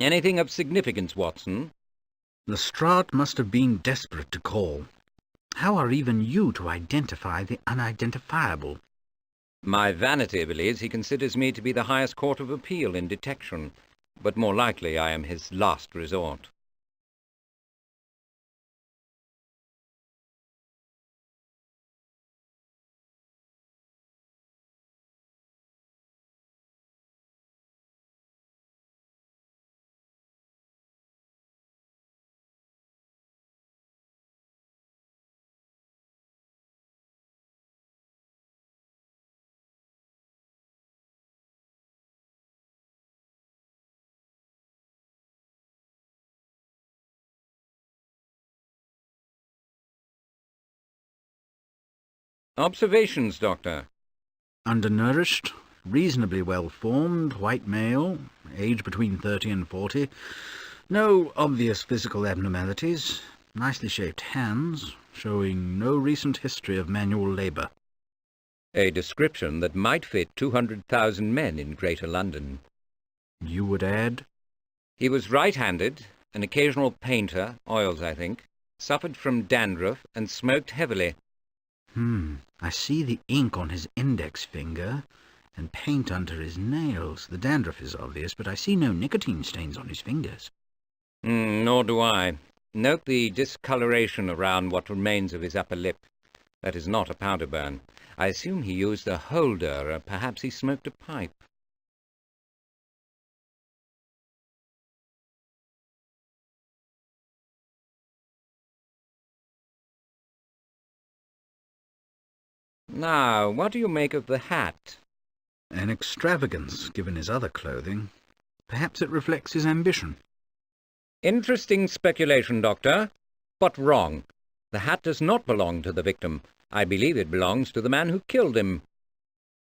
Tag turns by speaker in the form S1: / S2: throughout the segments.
S1: Anything of significance, Watson?
S2: Lestrade must have been desperate to call. How are even you to identify the unidentifiable?
S1: My vanity believes he considers me to be the highest court of appeal in detection, but more likely I am his last resort. Observations, Doctor.
S2: Undernourished, reasonably well-formed, white male, age between 30 and 40. No obvious physical abnormalities. Nicely shaped hands, showing no recent history of manual labour.
S1: A description that might fit 200,000 men in Greater London.
S2: You would add?
S1: He was right-handed, an occasional painter, oils I think, suffered from dandruff and smoked heavily.
S2: I see the ink on his index finger and paint under his nails. The dandruff is obvious, but I see no nicotine stains on his fingers.
S1: Nor do I. Note the discoloration around what remains of his upper lip. That is not a powder burn. I assume he used a holder, or perhaps he smoked a pipe. Now, what do you make of the hat?
S2: An extravagance, given his other clothing. Perhaps it reflects his ambition.
S1: Interesting speculation, Doctor, but wrong. The hat does not belong to the victim. I believe it belongs to the man who killed him.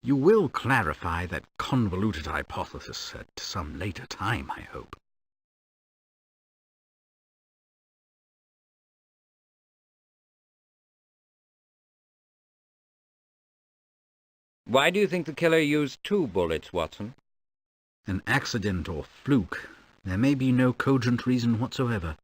S2: You will clarify that convoluted hypothesis at some later time, I hope.
S1: Why do you think the killer used 2 bullets, Watson?
S2: An accident or fluke. There may be no cogent reason whatsoever.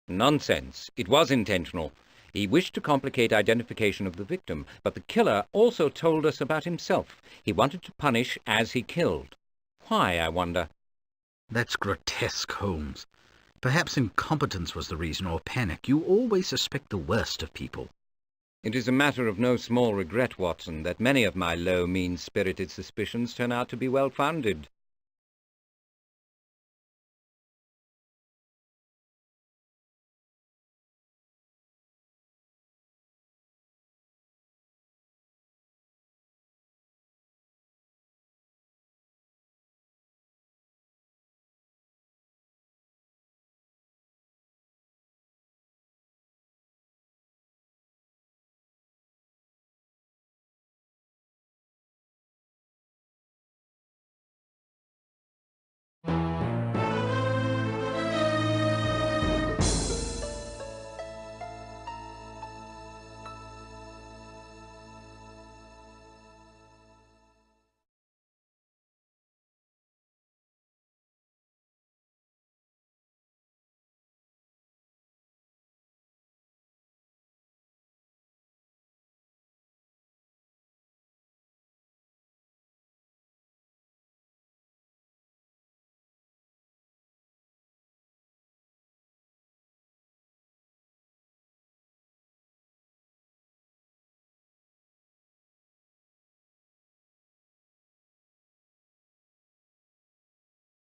S1: Nonsense. It was intentional. He wished to complicate identification of the victim, but the killer also told us about himself. He wanted to punish as he killed. Why, I wonder?
S2: That's grotesque, Holmes. Perhaps incompetence was the reason, or panic. You always suspect the worst of people.
S1: It is a matter of no small regret, Watson, that many of my low, mean-spirited suspicions turn out to be well-founded.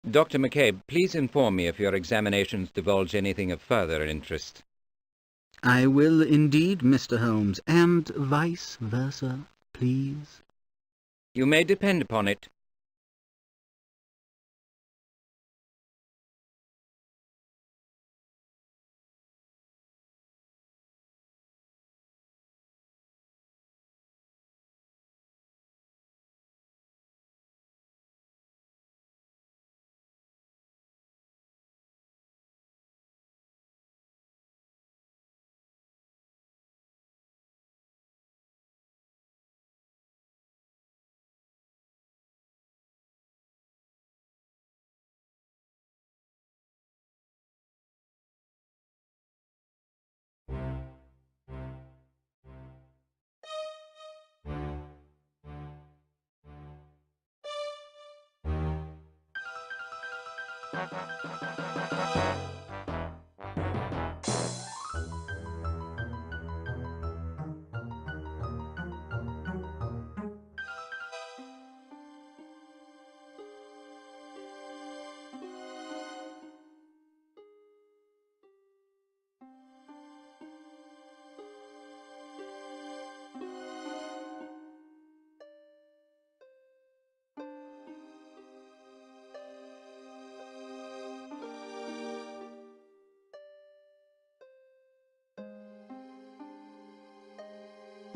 S1: Dr. McCabe, please inform me if your examinations divulge anything of further interest.
S2: I will indeed, Mr. Holmes, and vice versa, please.
S1: You may depend upon it.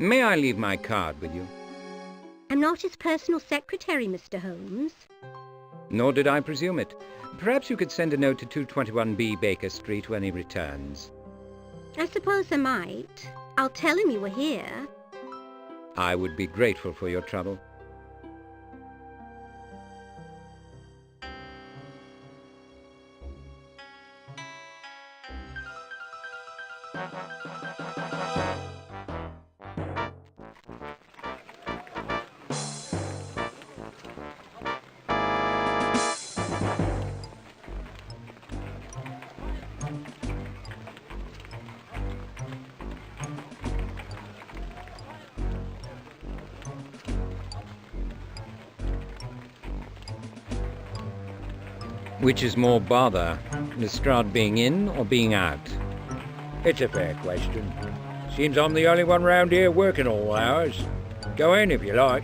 S1: May I leave my card with you?
S3: I'm not his personal secretary, Mr. Holmes.
S1: Nor did I presume it. Perhaps you could send a note to 221B Baker Street when he returns.
S3: I suppose I might. I'll tell him you were here.
S1: I would be grateful for your trouble. Which is more bother, Lestrade being in or being out?
S4: It's a fair question. Seems I'm the only one round here working all hours. Go in if you like.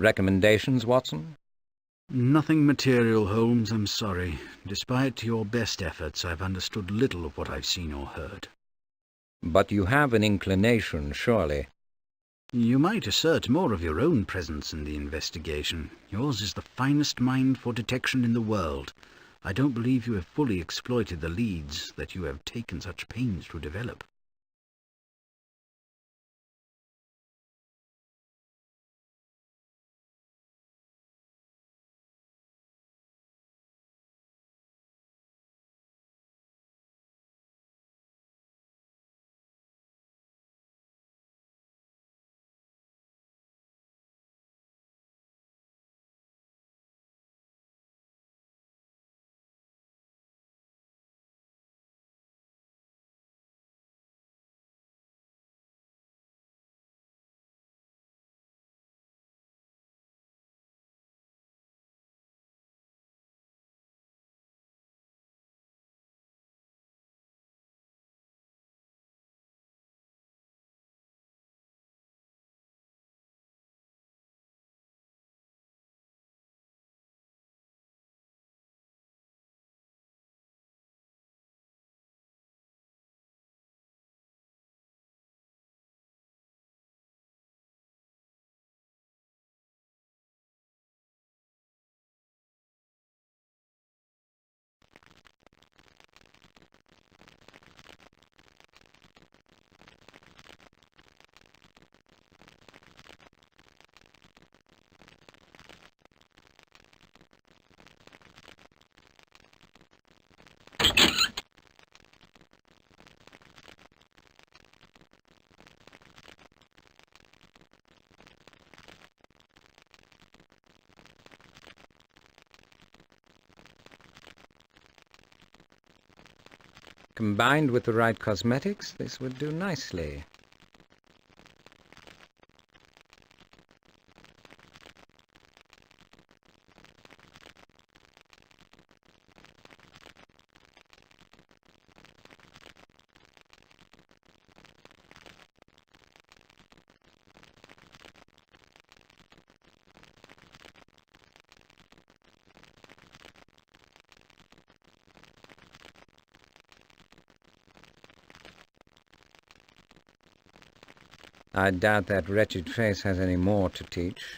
S1: Recommendations, Watson?
S2: Nothing material, Holmes, I'm sorry. Despite your best efforts, I've understood little of what I've seen or heard.
S1: But you have an inclination, surely.
S2: You might assert more of your own presence in the investigation. Yours is the finest mind for detection in the world. I don't believe you have fully exploited the leads that you have taken such pains to develop.
S1: Combined with the right cosmetics, this would do nicely. I doubt that wretched face has any more to teach.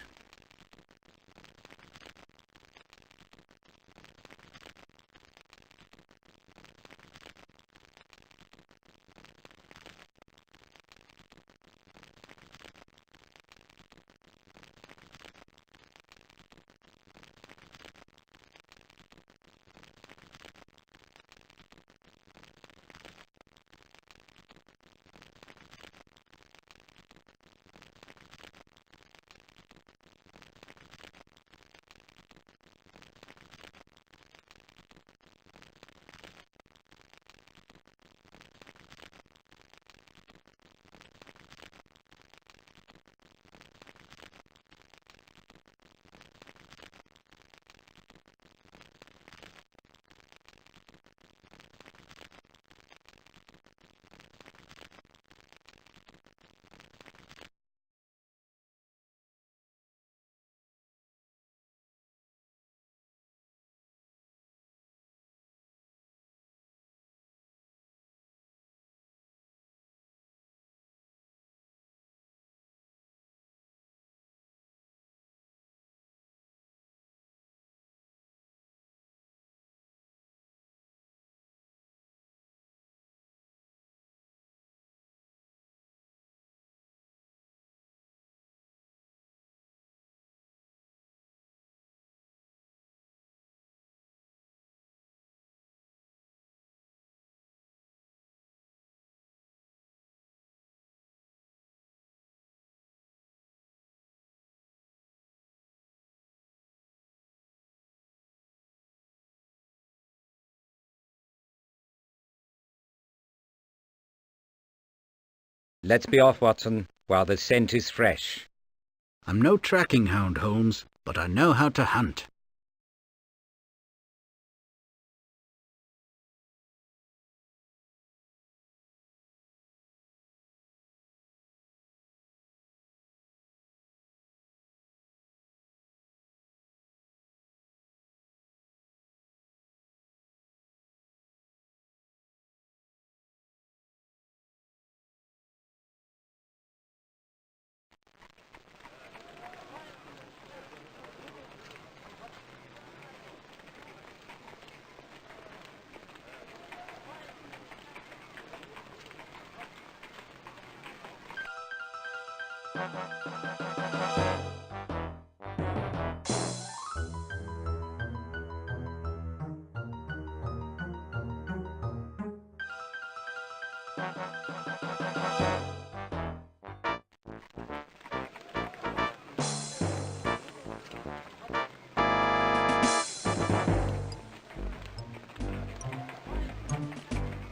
S1: Let's be off, Watson, while the scent is fresh.
S2: I'm no tracking hound, Holmes, but I know how to hunt.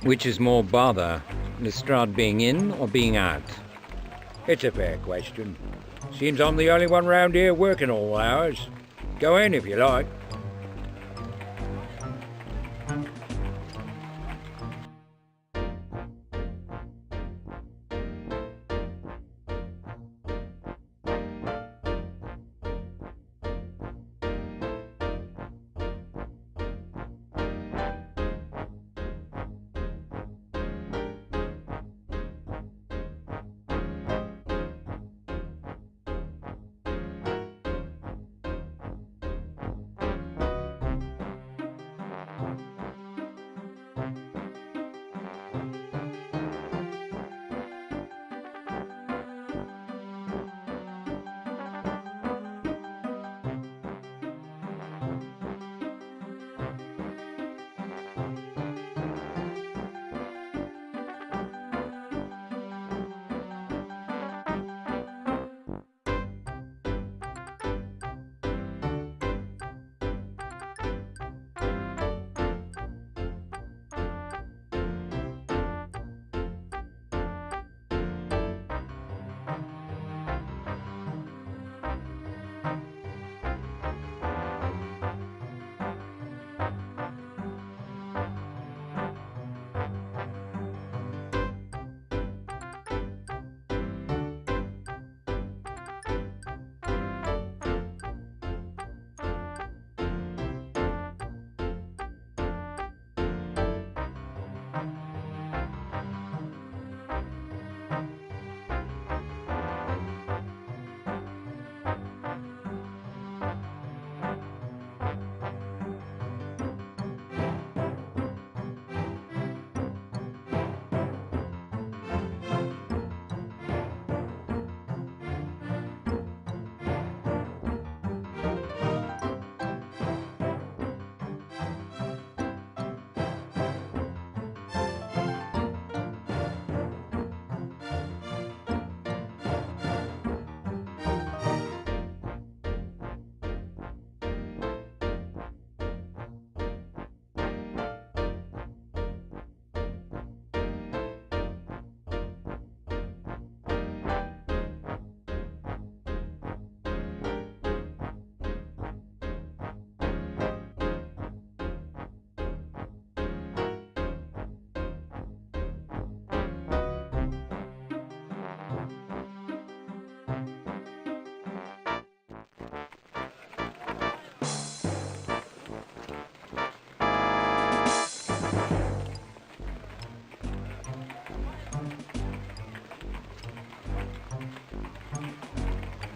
S1: Which is more bother, Lestrade being in or being out?
S4: It's a fair question. Seems I'm the only one round here working all hours. Go in if you like.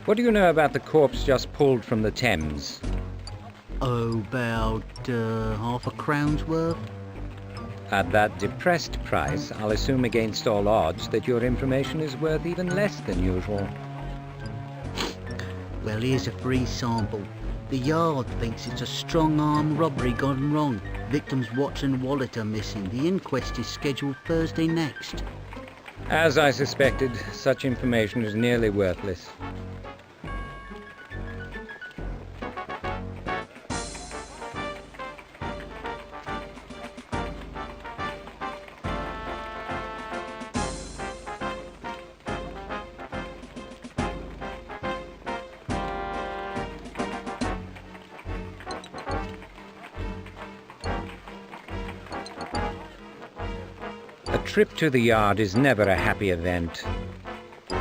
S1: What do you know about the corpse just pulled from the Thames?
S2: Oh, about half a crown's worth?
S1: At that depressed price, I'll assume against all odds that your information is worth even less than usual.
S2: Well, here's a free sample. The Yard thinks it's a strong-arm robbery gone wrong. Victim's watch and wallet are missing. The inquest is scheduled Thursday next.
S1: As I suspected, such information is nearly worthless. A trip to the Yard is never a happy event.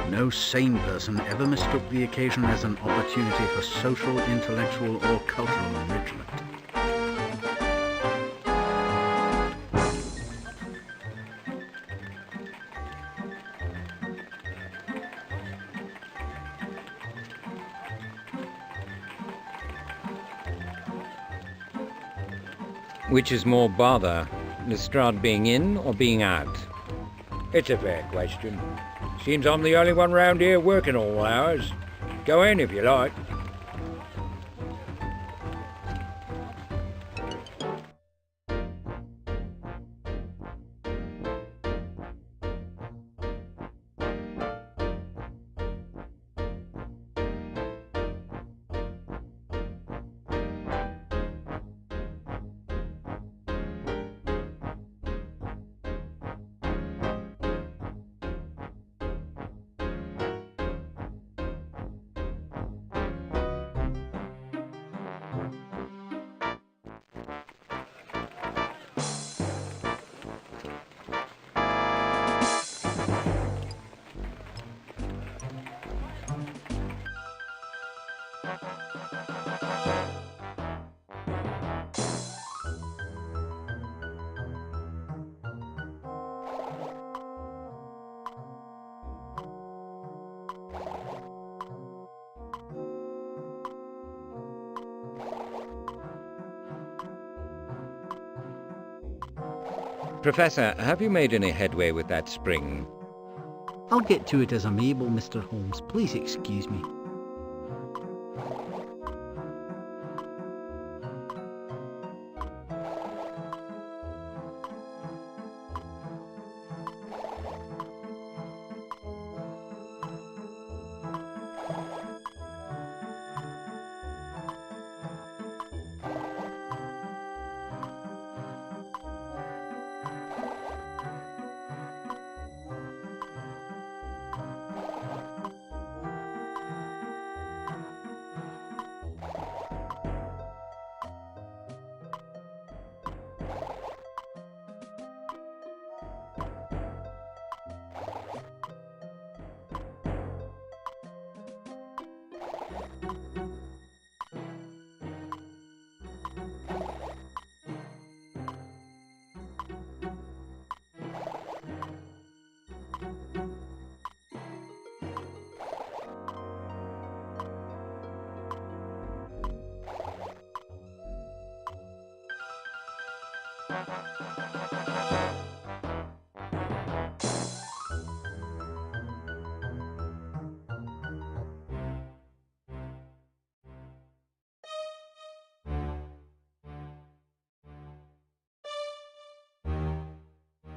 S2: No sane person ever mistook the occasion as an opportunity for social, intellectual, or cultural enrichment.
S1: Which is more bother, Lestrade being in or being out?
S4: It's a fair question. Seems I'm the only one round here working all hours. Go in if you like.
S1: Professor, have you made any headway with that spring?
S2: I'll get to it as I'm able, Mr. Holmes. Please excuse me.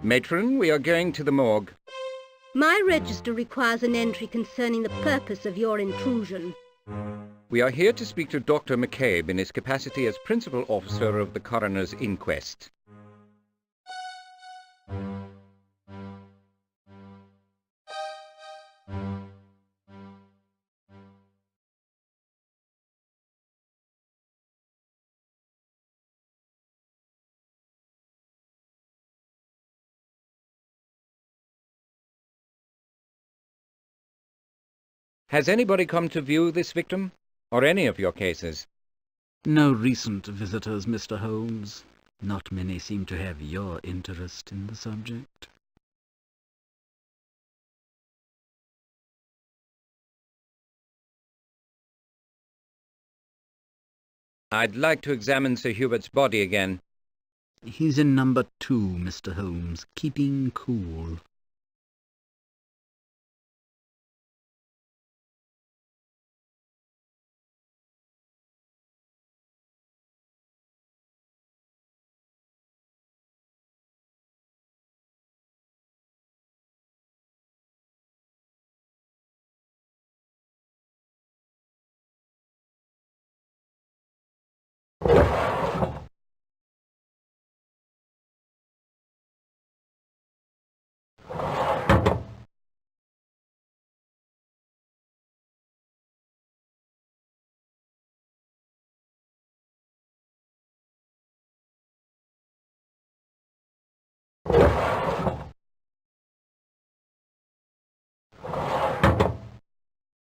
S1: Matron, we are going to the morgue.
S3: My register requires an entry concerning the purpose of your intrusion.
S1: We are here to speak to Dr. McCabe in his capacity as principal officer of the coroner's inquest. Has anybody come to view this victim, or any of your cases?
S2: No recent visitors, Mr. Holmes. Not many seem to have your interest in the subject.
S1: I'd like to examine Sir Hubert's body again.
S2: He's in number 2, Mr. Holmes, keeping cool.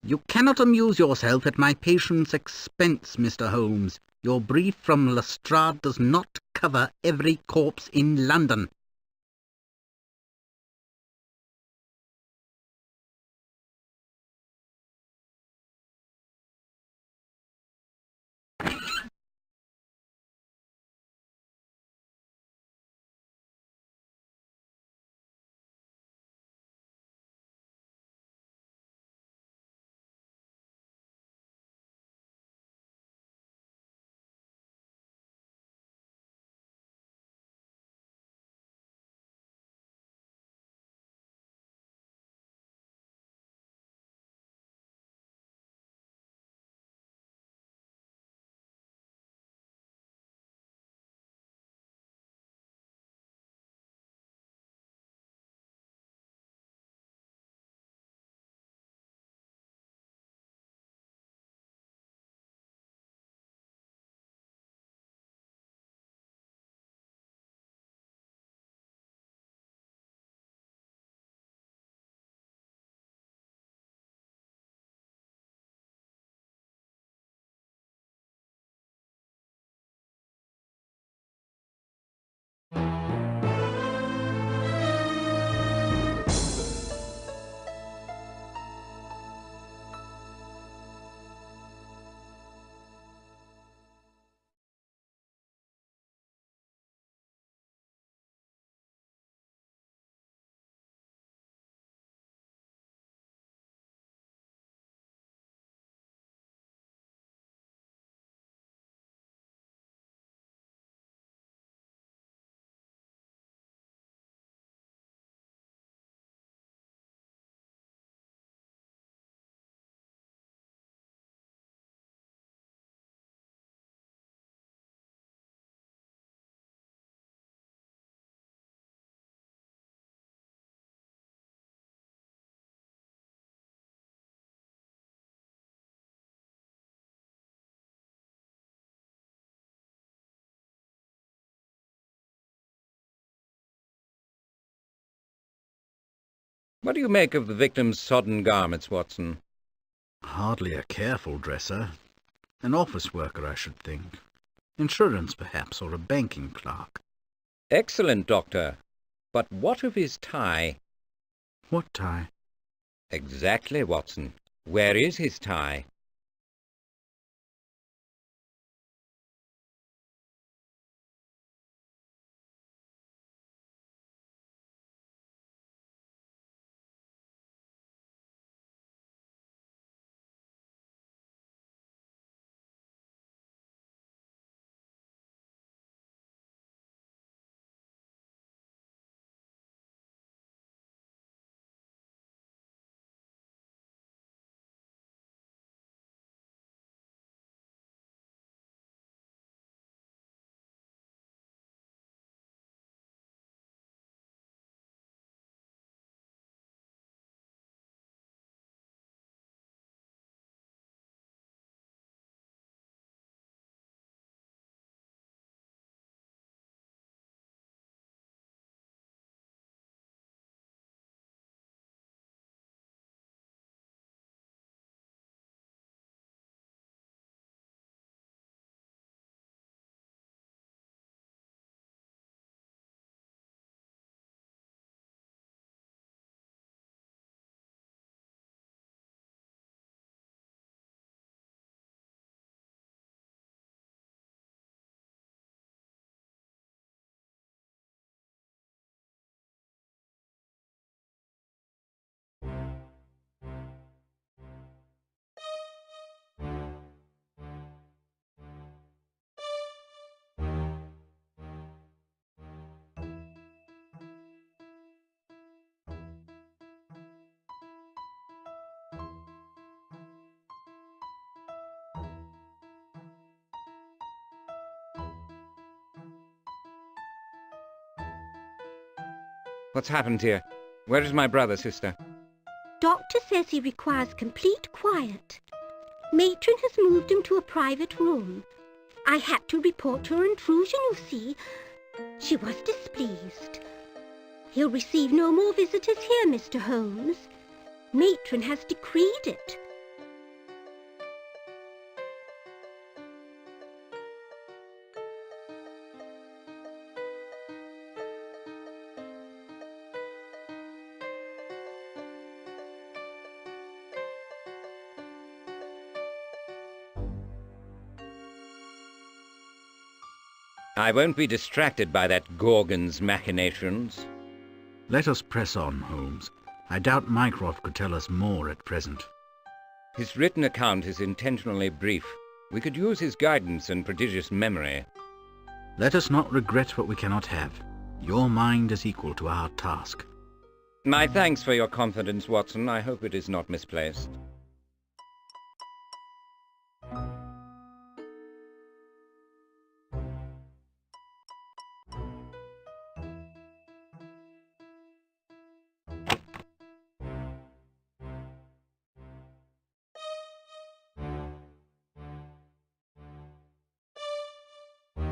S2: You cannot amuse yourself at my patient's expense, Mr. Holmes. Your brief from Lestrade does not cover every corpse in London.
S1: What do you make of the victim's sodden garments, Watson?
S2: Hardly a careful dresser. An office worker, I should think. Insurance, perhaps, or a banking clerk.
S1: Excellent, Doctor. But what of his tie?
S2: What tie?
S1: Exactly, Watson. Where is his tie? What's happened here? Where is my brother, sister?
S3: Doctor says he requires complete quiet. Matron has moved him to a private room. I had to report her intrusion, you see. She was displeased. He'll receive no more visitors here, Mr. Holmes. Matron has decreed it.
S1: I won't be distracted by that Gorgon's machinations.
S2: Let us press on, Holmes. I doubt Mycroft could tell us more at present.
S1: His written account is intentionally brief. We could use his guidance and prodigious memory.
S2: Let us not regret what we cannot have. Your mind is equal to our task.
S1: My thanks for your confidence, Watson. I hope it is not misplaced.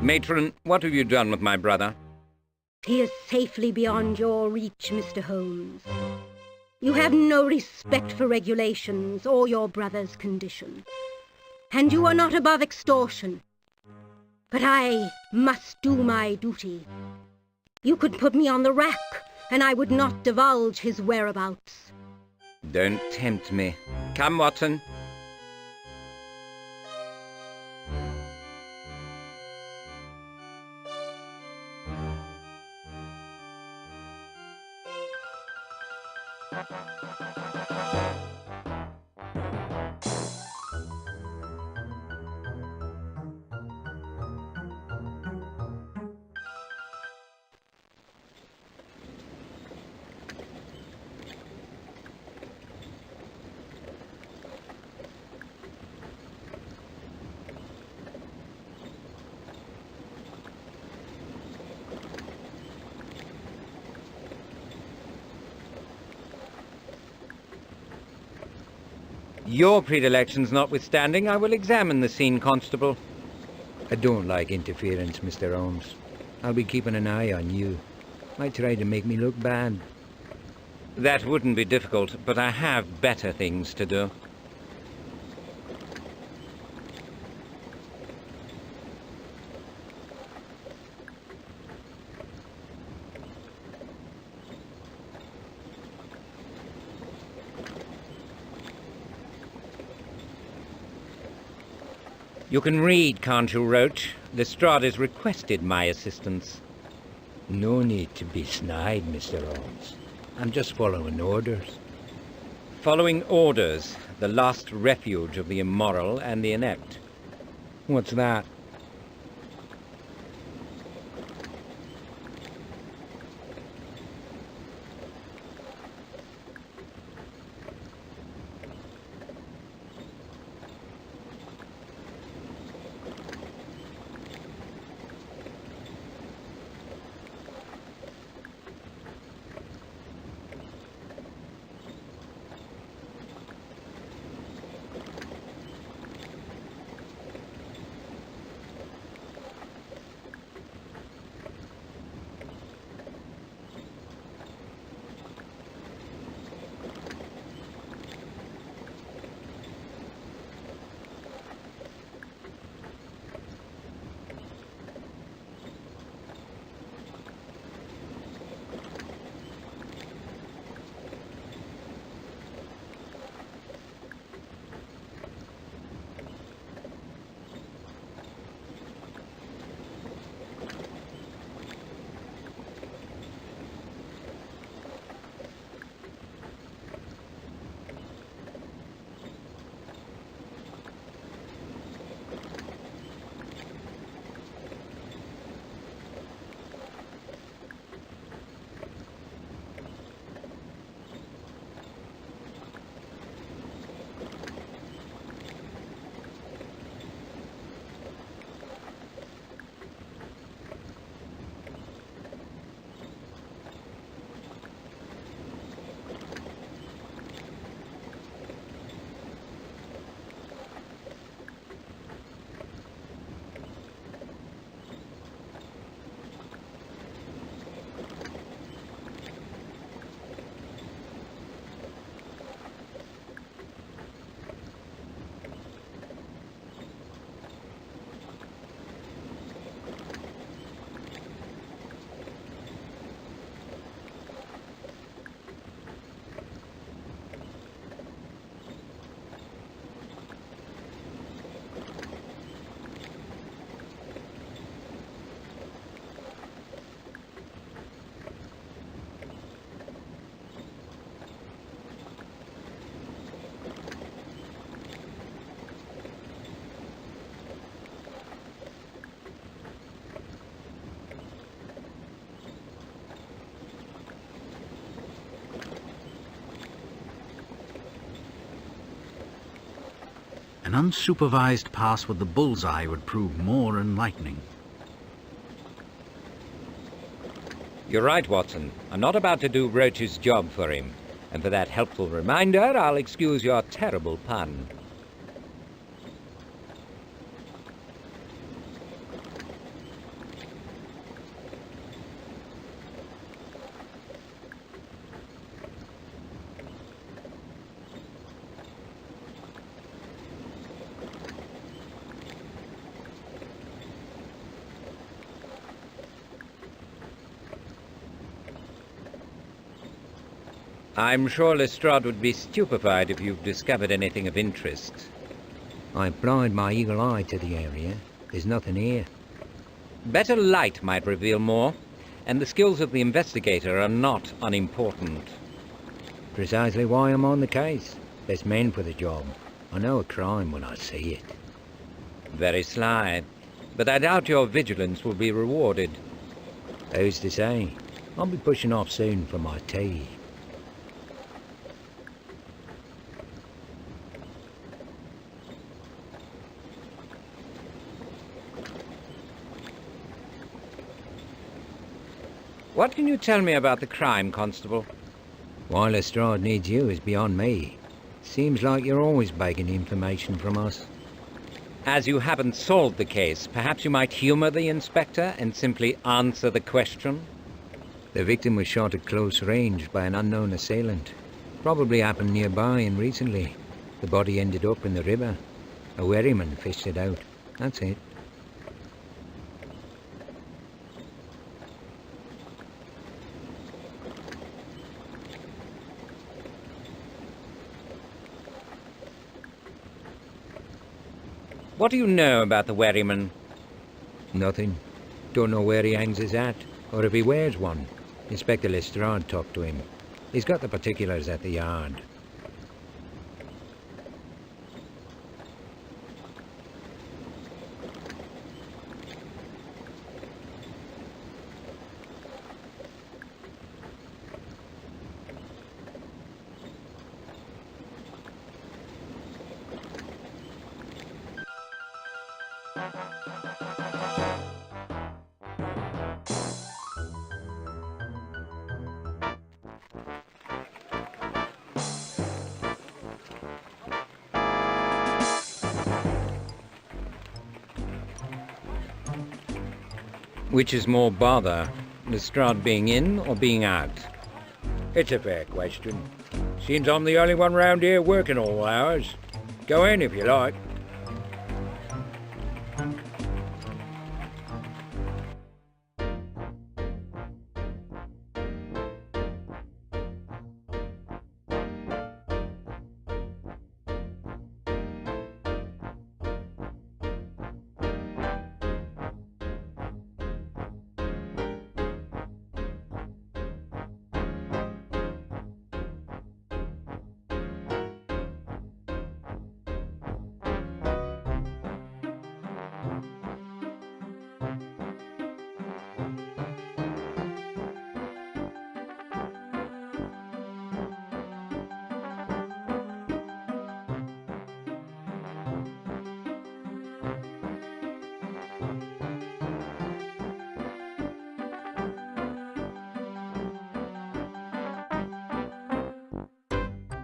S1: Matron, what have you done with my brother?
S3: He is safely beyond your reach, Mr. Holmes. You have no respect for regulations or your brother's condition. And you are not above extortion. But I must do my duty. You could put me on the rack, and I would not divulge his whereabouts.
S1: Don't tempt me. Come, Watson. Your predilections notwithstanding, I will examine the scene, Constable.
S4: I don't like interference, Mr. Holmes. I'll be keeping an eye on you. Might try to make me look bad.
S1: That wouldn't be difficult, but I have better things to do. You can read, can't you, Roach? Lestrade has requested my assistance.
S4: No need to be snide, Mr. Holmes. I'm just following orders.
S1: Following orders, the last refuge of the immoral and the inept.
S4: What's that?
S2: An unsupervised pass with the bullseye would prove more enlightening.
S1: You're right, Watson. I'm not about to do Roach's job for him. And for that helpful reminder, I'll excuse your terrible pun. I'm sure Lestrade would be stupefied if you've discovered anything of interest.
S4: I applied my eagle eye to the area. There's nothing here.
S1: Better light might reveal more, and the skills of the investigator are not unimportant.
S4: Precisely why I'm on the case. Best men for the job. I know a crime when I see it.
S1: Very sly, but I doubt your vigilance will be rewarded.
S4: Who's to say? I'll be pushing off soon for my tea.
S1: What can you tell me about the crime, Constable?
S4: Why Lestrade needs you is beyond me. Seems like you're always begging information from us.
S1: As you haven't solved the case, perhaps you might humour the inspector and simply answer the question? The victim was shot at close range by an unknown assailant. Probably happened nearby and recently. The body ended up in the river. A wherryman fished it out. That's it. What do you know about the wherryman? Nothing. Don't know where he hangs his hat, or if he wears one. Inspector Lestrade talked to him. He's got the particulars at the yard. Which is more bother, Lestrade being in or being out?
S4: It's a fair question. Seems I'm the only one round here working all hours. Go in if you like.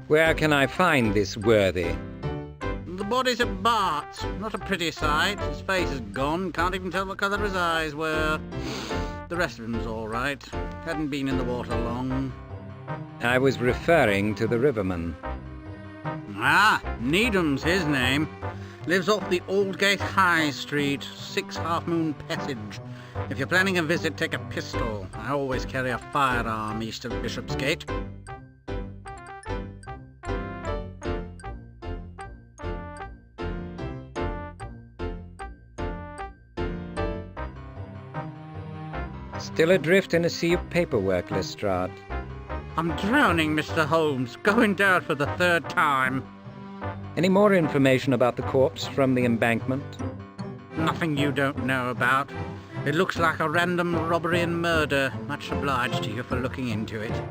S1: Where can I find this worthy?
S2: The body's at Bart's. Not a pretty sight. His face is gone. Can't even tell what colour his eyes were. The rest of him's all right. Hadn't been in the water long.
S1: I was referring to the riverman.
S2: Ah, Needham's his name. Lives off the Aldgate High Street, 6 Half Moon Passage. If you're planning a visit, take a pistol. I always carry a firearm east of Bishopsgate.
S1: Still adrift in a sea of paperwork, Lestrade.
S2: I'm drowning, Mr. Holmes. Going down for the 3rd time.
S1: Any more information about the corpse from the embankment?
S2: Nothing you don't know about. It looks like a random robbery and murder. Much obliged to you for looking into it.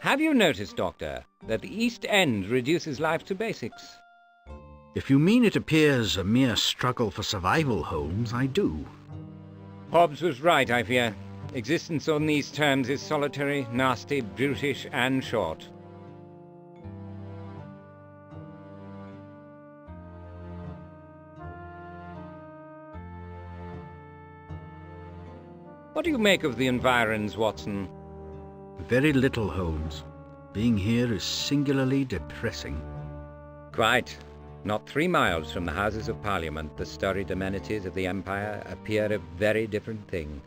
S1: Have you noticed, Doctor, that the East End reduces life to basics?
S2: If you mean it appears a mere struggle for survival, Holmes, I do.
S1: Hobbes was right, I fear. Existence on these terms is solitary, nasty, brutish, and short. What do you make of the environs, Watson?
S2: Very little, Holmes. Being here is singularly depressing.
S1: Quite. Not 3 miles from the Houses of Parliament, the storied amenities of the Empire appear a very different thing.